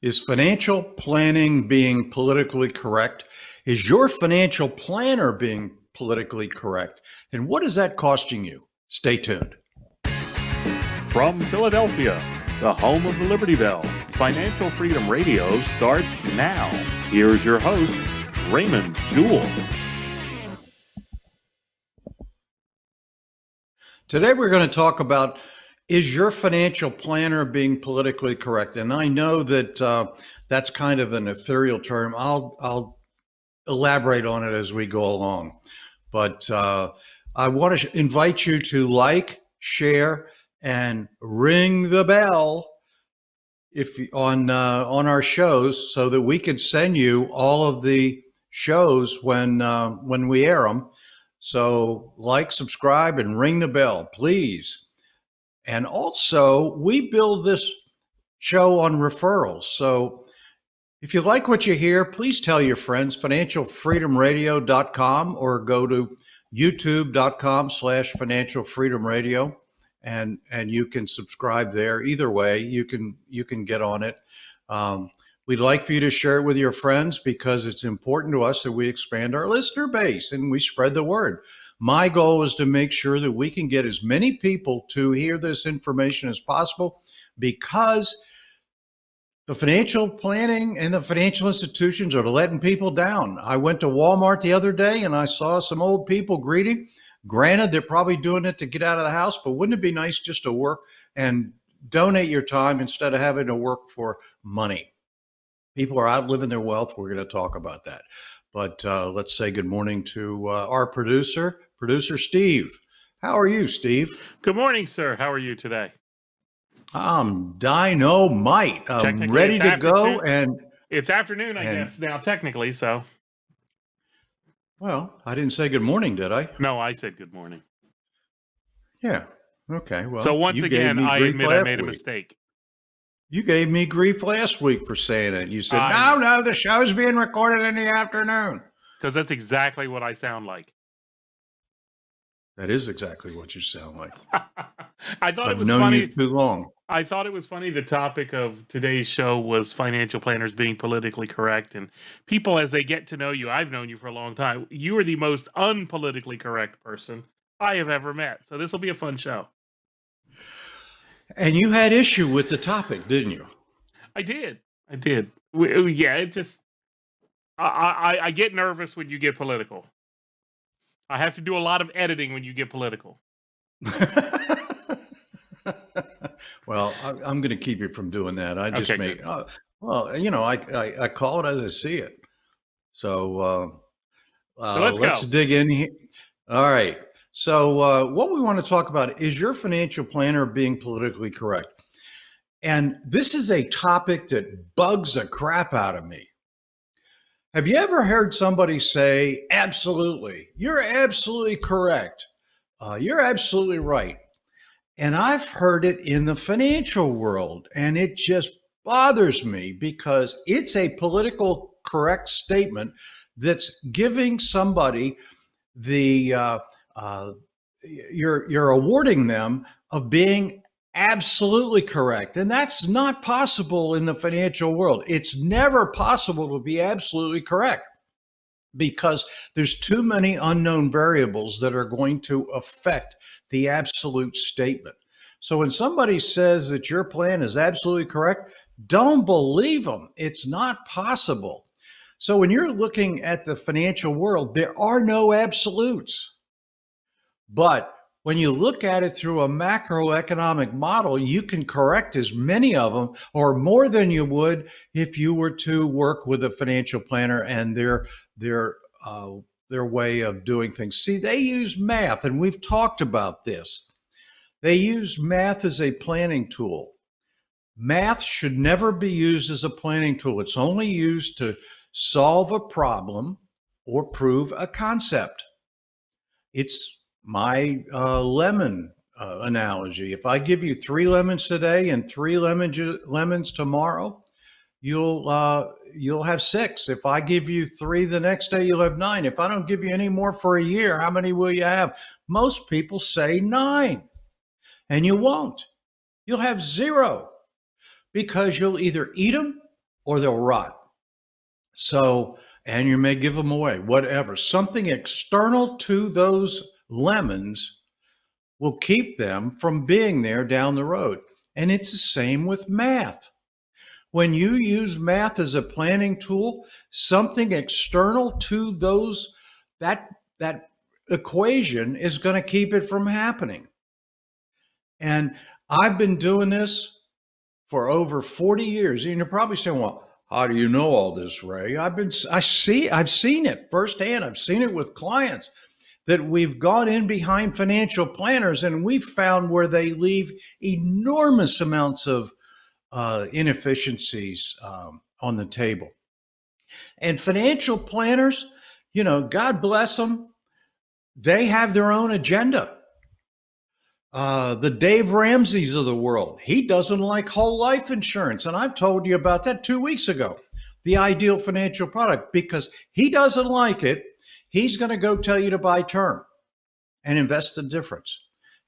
Is financial planning being politically correct? Is your financial planner being politically correct? And what is that costing you? Stay tuned. From Philadelphia, the home of the Liberty Bell, Financial Freedom Radio starts now. Here's your host, Raymond Jewell. Today we're going to talk about, is your financial planner being politically correct? And I know that that's kind of an ethereal term. I'll elaborate on it as we go along. But I want to invite you to like, share, and ring the bell if on our shows, so that we can send you all of the shows when we air them. So like, subscribe, and ring the bell, please. And also, we build this show on referrals. So if you like what you hear, please tell your friends, financialfreedomradio.com, or go to youtube.com/financialfreedomradio, and you can subscribe there. Either way, you can get on it. We'd like for you to share it with your friends, because it's important to us that we expand our listener base and we spread the word. My goal is to make sure that we can get as many people to hear this information as possible, because the financial planning and the financial institutions are letting people down. I went to Walmart the other day and I saw some old people greeting. Granted, they're probably doing it to get out of the house, but wouldn't it be nice just to work and donate your time instead of having to work for money? People are outliving their wealth. We're going to talk about that. But let's say good morning to our producer Steve. How are you, Steve? Good morning, sir. How are you today? I'm dynamite. I'm ready to go. And it's afternoon, I guess, now, technically, so. Well, I didn't say good morning, did I? No, I said good morning. Yeah. Okay. Well, so once again, I admit I made a mistake. You gave me grief last week for saying it. You said, no, the show's being recorded in the afternoon. Because that's exactly what I sound like. That is exactly what you sound like. I thought it was known funny. You too long. I thought it was funny. The topic of today's show was financial planners being politically correct. And people, as they get to know you, I've known you for a long time, you are the most unpolitically correct person I have ever met. So this will be a fun show. And you had issue with the topic, didn't you? I did. Yeah, it just, I get nervous when you get political. I have to do a lot of editing when you get political. Well, I'm going to keep you from doing that. I just make, I call it as I see it. So let's dig in here. All right. So what we want to talk about is your financial planner being politically correct. And this is a topic that bugs the crap out of me. Have you ever heard somebody say, absolutely, you're absolutely correct. You're absolutely right. And I've heard it in the financial world, and it just bothers me, because it's a political correct statement that's giving somebody the, you're awarding them of being absolutely correct. And that's not possible in the financial world. It's never possible to be absolutely correct, because there's too many unknown variables that are going to affect the absolute statement. So when somebody says that your plan is absolutely correct, don't believe them. It's not possible. So when you're looking at the financial world, there are no absolutes. But when you look at it through a macroeconomic model, you can correct as many of them, or more than you would if you were to work with a financial planner and their way of doing things. See, they use math, and we've talked about this. They use math as a planning tool. Math should never be used as a planning tool. It's only used to solve a problem or prove a concept. It's my lemon analogy. If I give you 3 lemons today and 3 lemons tomorrow, you'll have 6. If I give you 3 the next day, you'll have 9. If I don't give you any more for a year, how many will you have? Most people say 9, and you won't. You'll have 0, because you'll either eat them or they'll rot. So, and you may give them away, whatever. Something external to those lemons will keep them from being there down the road. And it's the same with math. When you use math as a planning tool, something external to those that equation is going to keep it from happening. And I've been doing this for over 40 years. And you're probably saying, well, how do you know all this, Ray? I've seen it firsthand. I've seen it with clients that we've gone in behind financial planners and we've found where they leave enormous amounts of inefficiencies on the table. And financial planners, God bless them, they have their own agenda. The Dave Ramseys of the world, he doesn't like whole life insurance. And I've told you about that 2 weeks ago, the ideal financial product, because he doesn't like it. He's going to go tell you to buy term and invest the difference.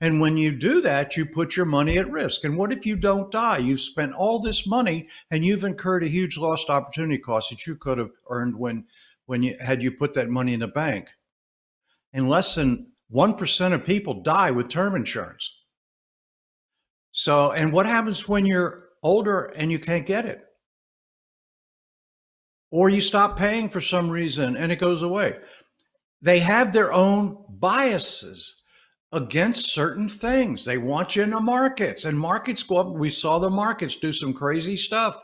And when you do that, you put your money at risk. And what if you don't die? You've spent all this money and you've incurred a huge lost opportunity cost that you could have earned when you put that money in the bank. And less than 1% of people die with term insurance. So, and what happens when you're older and you can't get it? Or you stop paying for some reason and it goes away. They have their own biases against certain things. They want you in the markets, and markets go up. We saw the markets do some crazy stuff.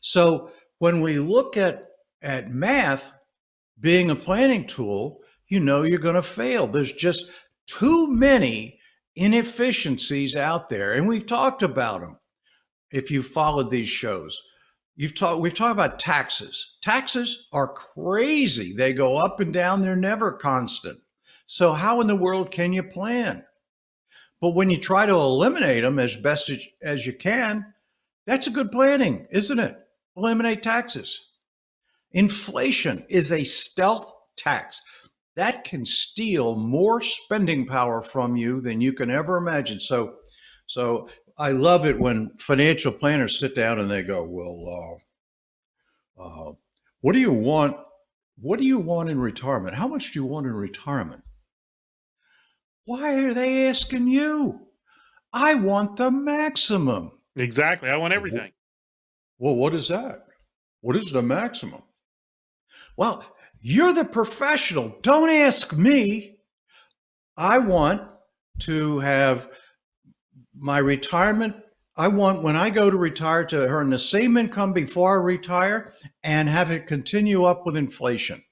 So when we look at math being a planning tool, you're going to fail. There's just too many inefficiencies out there, and we've talked about them. If you followed these shows, we've talked about taxes. Taxes are crazy. They go up and down. They're never constant. So how in the world can you plan? But when you try to eliminate them as best as you can, that's a good planning, isn't it? Eliminate taxes. Inflation is a stealth tax that can steal more spending power from you than you can ever imagine. So I love it when financial planners sit down and they go, well, what do you want? What do you want in retirement? How much do you want in retirement? Why are they asking you? I want the maximum. Exactly. I want everything. Well, what is that? What is the maximum? Well, you're the professional. Don't ask me. I want to have my retirement. I want, when I go to retire, to earn the same income before I retire and have it continue up with inflation.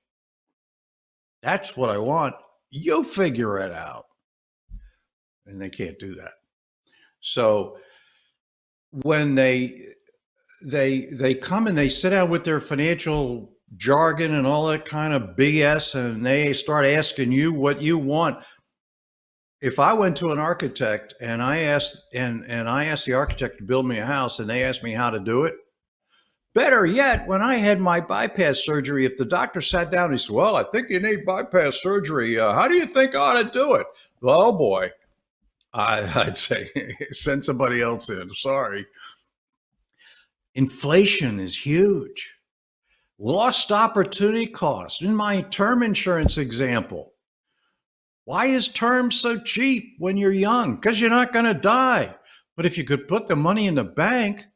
That's what I want. You figure it out. And they can't do that. So when they come and they sit down with their financial jargon and all that kind of BS, and they start asking you what you want. If I went to an architect and I asked the architect to build me a house and they asked me how to do it, better yet, when I had my bypass surgery, if the doctor sat down and he said, well, I think you need bypass surgery. How do you think I ought to do it? Oh boy. I'd say send somebody else in. Sorry. Inflation is huge. Lost opportunity cost. In my term insurance example, why is term so cheap when you're young? Because you're not going to die. But if you could put the money in the bank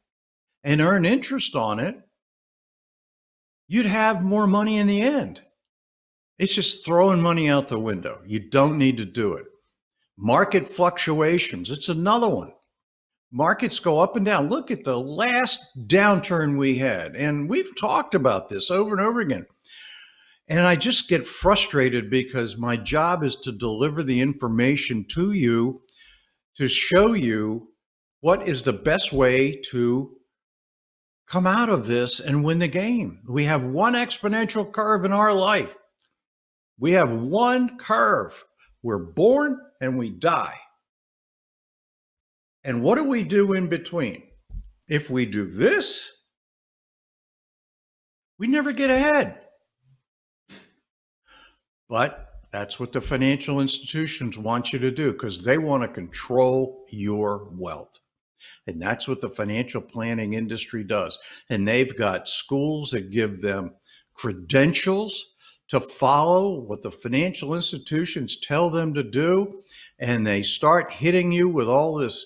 and earn interest on it, you'd have more money in the end. It's just throwing money out the window. You don't need to do it. Market fluctuations, it's another one. Markets go up and down. Look at the last downturn we had. And we've talked about this over and over again. And I just get frustrated because my job is to deliver the information to you, to show you what is the best way to come out of this and win the game. We have one exponential curve in our life. We have one curve. We're born and we die. And what do we do in between? If we do this, we never get ahead. But that's what the financial institutions want you to do, because they want to control your wealth. And that's what the financial planning industry does. And they've got schools that give them credentials to follow what the financial institutions tell them to do. And they start hitting you with all this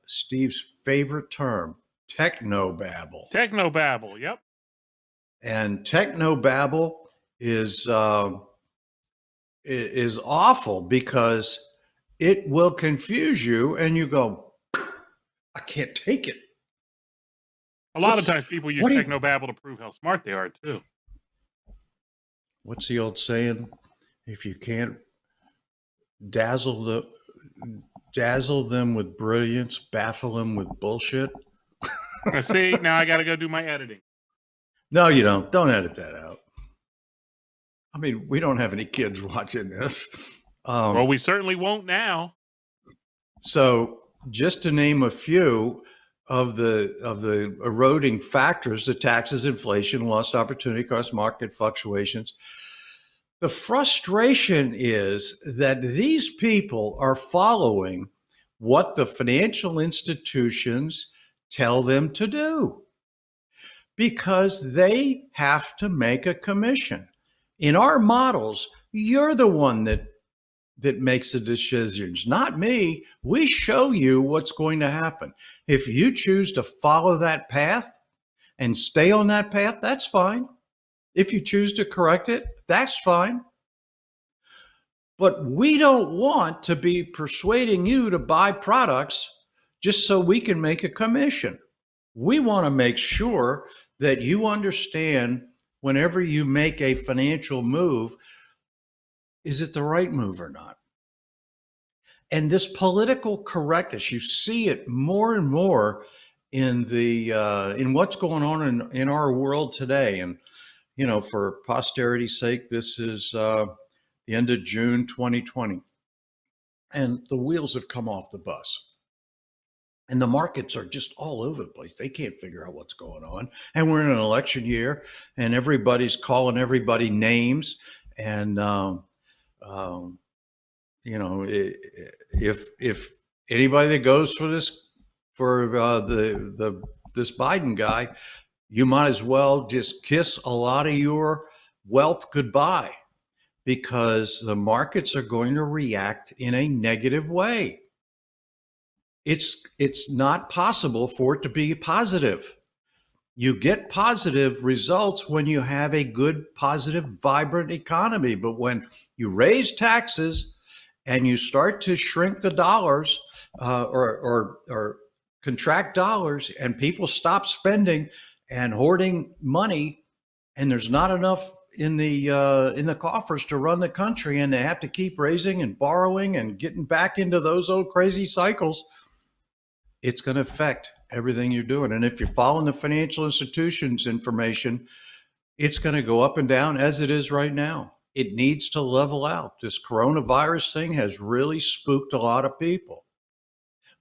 Steve's favorite term, technobabble. Technobabble. Yep. And technobabble is is awful because it will confuse you and you go, I can't take it. A lot of times people use what do you- technobabble to prove how smart they are too. What's the old saying? If you can't dazzle them with brilliance, baffle them with bullshit. Now, see, now I got to go do my editing. No, you don't. Don't edit that out. I mean, we don't have any kids watching this. Well, we certainly won't now. So, just to name a few of the eroding factors, the taxes, inflation, lost opportunity cost, market fluctuations. The frustration is that these people are following what the financial institutions tell them to do because they have to make a commission. In our models, you're the one that makes the decisions, not me. We show you what's going to happen. If you choose to follow that path and stay on that path, that's fine. If you choose to correct it, that's fine. But we don't want to be persuading you to buy products just so we can make a commission. We want to make sure that you understand whenever you make a financial move, is it the right move or not? And this political correctness, you see it more and more in in what's going on in our world today. And for posterity's sake, this is the end of June 2020, and the wheels have come off the bus. And the markets are just all over the place. They can't figure out what's going on. And we're in an election year, and everybody's calling everybody names. And if anybody that goes for this Biden guy, you might as well just kiss a lot of your wealth goodbye, because the markets are going to react in a negative way. It's not possible for it to be positive. You get positive results when you have a good, positive, vibrant economy. But when you raise taxes and you start to shrink the dollars or contract dollars, and people stop spending and hoarding money, and there's not enough in the coffers to run the country, and they have to keep raising and borrowing and getting back into those old crazy cycles, it's going to affect everything you're doing. And if you're following the financial institutions information, it's going to go up and down as it is right now. It needs to level out. This coronavirus thing has really spooked a lot of people.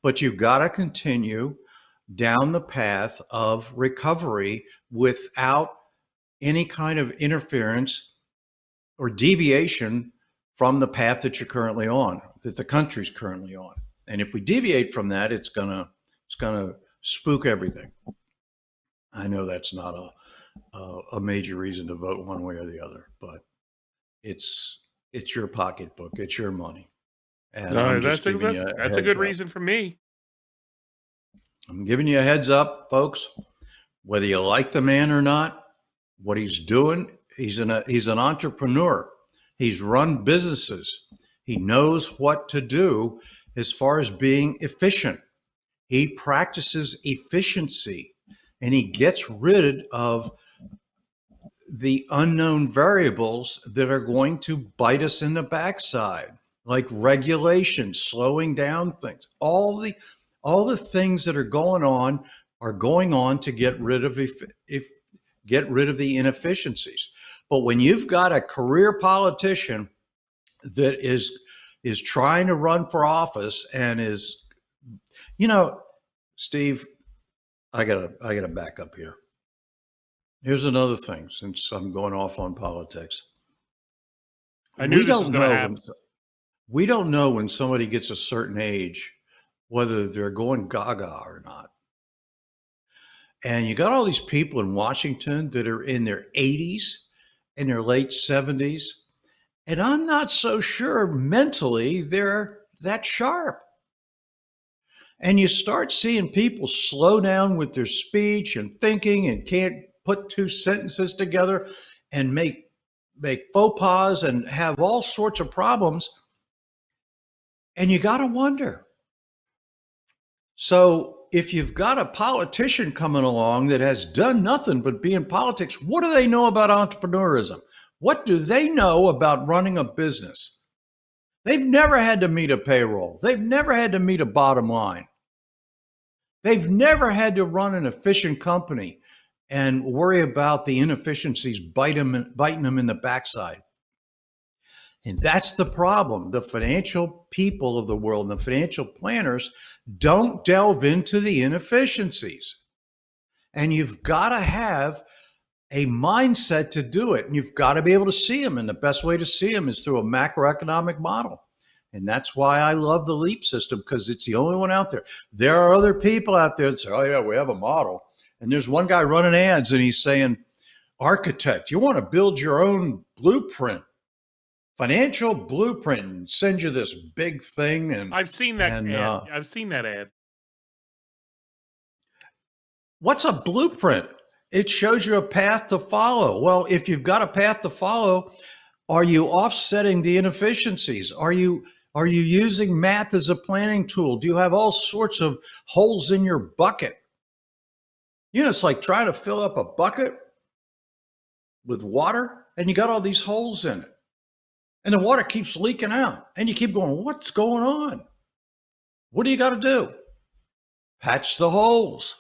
But you've got to continue down the path of recovery without any kind of interference or deviation from the path that you're currently on, that the country's currently on. And if we deviate from that, it's gonna spook everything. I know that's not a major reason to vote one way or the other, but it's your pocketbook, it's your money, and I'm just giving you that's a good reason for me. I'm giving you a heads up, folks. Whether you like the man or not, what he's doing, he's an entrepreneur. He's run businesses. He knows what to do as far as being efficient. He practices efficiency, and he gets rid of the unknown variables that are going to bite us in the backside, like regulation, slowing down things. All the things that are going on to get rid of the inefficiencies. But when you've got a career politician that is trying to run for office and is, Steve, I gotta back up here. Here's another thing, since I'm going off on politics. I knew this was going to happen. We don't know when somebody gets a certain age whether they're going gaga or not. And you got all these people in Washington that are in their 80s and their late 70s. And I'm not so sure mentally they're that sharp. And you start seeing people slow down with their speech and thinking and can't put two sentences together and make faux pas and have all sorts of problems. And you got to wonder. So if you've got a politician coming along that has done nothing but be in politics, what do they know about entrepreneurism? What do they know about running a business? They've never had to meet a payroll. They've never had to meet a bottom line. They've never had to run an efficient company and worry about the inefficiencies biting them in the backside. And that's the problem. The financial people of the world and the financial planners don't delve into the inefficiencies. And you've got to have a mindset to do it. And you've got to be able to see them. And the best way to see them is through a macroeconomic model. And that's why I love the LEAP system, because it's the only one out there. There are other people out there that say, oh, yeah, we have a model. And there's one guy running ads and he's saying, architect, you want to build your own blueprint, financial blueprint, and send you this big thing. And I've seen that ad. I've seen that ad. What's a blueprint? It shows you a path to follow. Well, if you've got a path to follow, are you offsetting the inefficiencies? Are you using math as a planning tool? Do you have all sorts of holes in your bucket? You know, it's like trying to fill up a bucket with water and you got all these holes in it. And the water keeps leaking out. And you keep going, what's going on? What do you got to do? Patch the holes.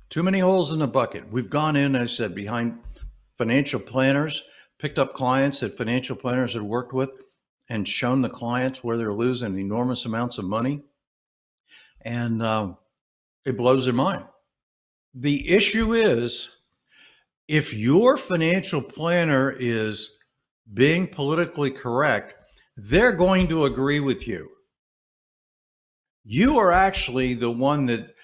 Too many holes in the bucket. We've gone in, as I said, behind financial planners, picked up clients that financial planners had worked with and shown the clients where they're losing enormous amounts of money. And it blows their mind. The issue is, if your financial planner is being politically correct, they're going to agree with you. You are actually the one that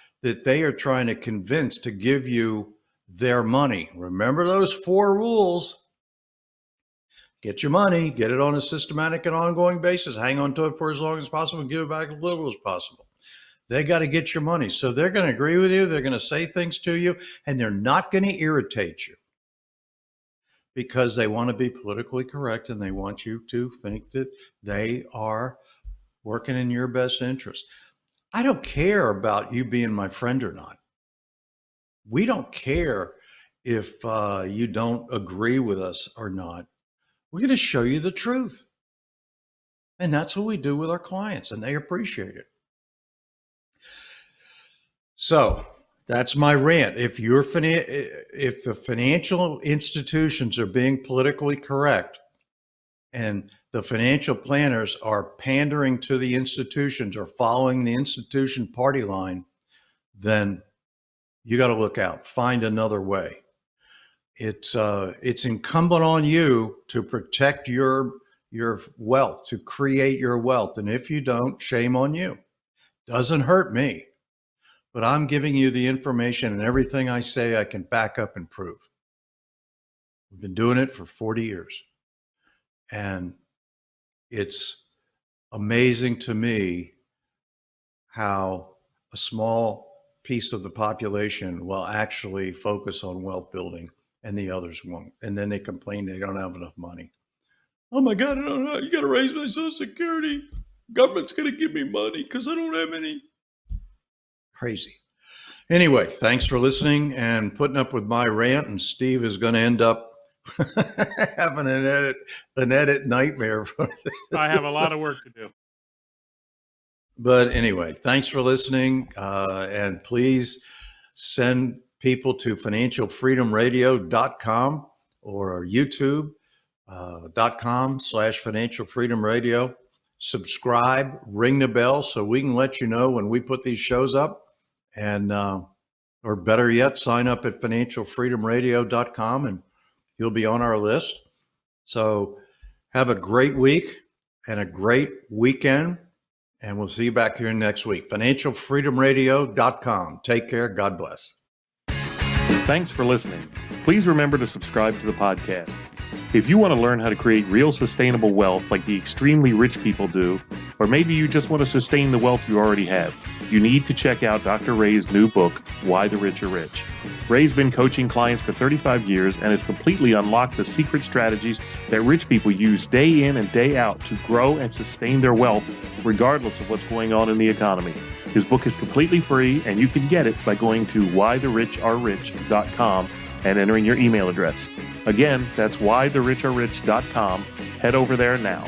they are trying to convince to give you their money. Remember those 4 rules. Get your money, get it on a systematic and ongoing basis, hang on to it for as long as possible, and give it back as little as possible. They got to get your money. So they're going to agree with you. They're going to say things to you, and they're not going to irritate you because they want to be politically correct and they want you to think that they are working in your best interest. I don't care about you being my friend or not. We don't care if you don't agree with us or not. We're going to show you the truth. And that's what we do with our clients, and they appreciate it. So that's my rant. If the financial institutions are being politically correct and the financial planners are pandering to the institutions or following the institution party line, then you got to look out, find another way. It's incumbent on you to protect your wealth, to create your wealth. And if you don't, shame on you. Doesn't hurt me, but I'm giving you the information, and everything I say I can back up and prove. We've been doing it for 40 years. And it's amazing to me how a small piece of the population will actually focus on wealth building and the others won't. And then they complain they don't have enough money. Oh my God, I don't know. You got to raise my Social Security. Government's going to give me money because I don't have any. Crazy. Anyway, thanks for listening and putting up with my rant. And Steve is going to end up having an edit nightmare for this. I have a lot of work to do. But anyway, thanks for listening. And please send people to financialfreedomradio.com or youtube.com/financialfreedomradio. Subscribe, ring the bell so we can let you know when we put these shows up. And, or better yet, sign up at financialfreedomradio.com and you'll be on our list. So have a great week and a great weekend. And we'll see you back here next week. FinancialFreedomRadio.com. Take care. God bless. Thanks for listening. Please remember to subscribe to the podcast. If you want to learn how to create real sustainable wealth like the extremely rich people do, or maybe you just want to sustain the wealth you already have, you need to check out Dr. Ray's new book, Why the Rich Are Rich. Ray's been coaching clients for 35 years and has completely unlocked the secret strategies that rich people use day in and day out to grow and sustain their wealth regardless of what's going on in the economy. His book is completely free, and you can get it by going to whythericharerich.com and entering your email address. Again, that's whythericharerich.com. Head over there now.